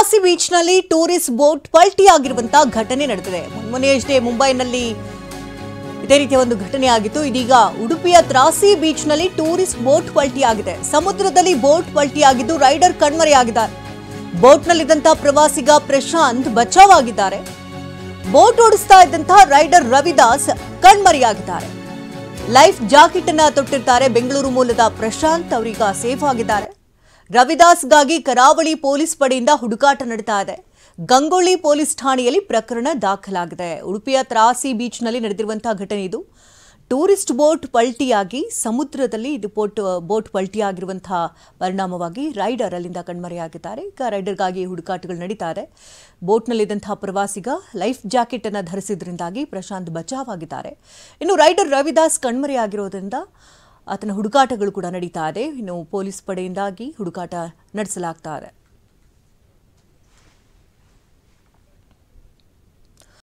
Trasi ಬೀಚ್ನಲ್ಲಿ tourist boat ಪಲ್ಟಿಯಾಗಿರುವಂತಹ ಘಟನೆ ನಡೆದಿದೆ. ಮೊನ್ನೆಯಷ್ಟೇ ಮುಂಬೈನಲ್ಲಿ ಇದೇ ರೀತಿಯ ಒಂದು ಘಟನೆ ಆಗಿತ್ತು. ಇದೀಗ ಉಡುಪಿಯ ತ್ರಾಸಿ ಬೀಚ್ನಲ್ಲಿ ಟೂರಿಸ್ಟ್ ಬೋಟ್ ಪಲ್ಟಿಯಾಗಿದೆ. ಸಮುದ್ರದಲ್ಲಿ ಬೋಟ್ ಪಲ್ಟಿಯಾಗಿದ್ದು ರೈಡರ್ ಕಣ್ಮರೆಯಾಗಿದ್ದಾರೆ. ಬೋಟ್ನಲ್ಲಿದ್ದಂತಹ ಪ್ರವಾಸಿಗ ಪ್ರಶಾಂತ್ ಬಚಾವಾಗಿದ್ದಾರೆ. ಬೋಟ್ ಓಡಿಸ್ತಾ ಇದ್ದಂತಹ ರೈಡರ್ ರವಿದಾಸ್ ಕಣ್ಮರೆಯಾಗಿದ್ದಾರೆ. ಲೈಫ್ ಜಾಕೆಟ್ ಅನ್ನ ತೊಟ್ಟಿರ್ತಾರೆ. ಬೆಂಗಳೂರು ಮೂಲದ ಪ್ರಶಾಂತ್ ಅವರೀಗ ಸೇಫ್ ಆಗಿದ್ದಾರೆ. ರವಿದಾಸ್ಗಾಗಿ ಕರಾವಳಿ ಪೊಲೀಸ್ ಪಡೆಯಿಂದ ಹುಡುಕಾಟ ನಡೀತಾ ಇದೆ. ಗಂಗೊಳ್ಳಿ ಪೊಲೀಸ್ ಠಾಣೆಯಲ್ಲಿ ಪ್ರಕರಣ ದಾಖಲಾಗಿದೆ. ಉಡುಪಿಯ ತ್ರಾಸಿ ಬೀಚ್ನಲ್ಲಿ ನಡೆದಿರುವಂತಹ ಘಟನೆ ಇದು. ಟೂರಿಸ್ಟ್ ಬೋಟ್ ಪಲ್ಟಿಯಾಗಿ ಸಮುದ್ರದಲ್ಲಿ ಇದು ಬೋಟ್ ಪಲ್ಟಿಯಾಗಿರುವಂತಹ ಪರಿಣಾಮವಾಗಿ ರೈಡರ್ ಅಲ್ಲಿಂದ ಕಣ್ಮರೆಯಾಗಿದ್ದಾರೆ. ಈಗ ರೈಡರ್ಗಾಗಿ ಹುಡುಕಾಟಗಳು ನಡೀತಾ ಇದೆ. ಬೋಟ್ನಲ್ಲಿದ್ದಂತಹ ಪ್ರವಾಸಿಗ ಲೈಫ್ ಜಾಕೆಟ್ ಅನ್ನು ಧರಿಸಿದ್ರಿಂದಾಗಿ ಪ್ರಶಾಂತ್ ಬಚಾವಾಗಿದ್ದಾರೆ. ಇನ್ನು ರೈಡರ್ ರವಿದಾಸ್ ಕಣ್ಮರೆಯಾಗಿರೋದ್ರಿಂದ ಆತನ ಹುಡುಕಾಟಗಳು ಕೂಡ ನಡೀತಾ ಇದೆ. ಇನ್ನು ಪೊಲೀಸ್ ಪಡೆಯಿಂದಾಗಿ ಹುಡುಕಾಟ ನಡೆಸಲಾಗ್ತಾ ಇದೆ.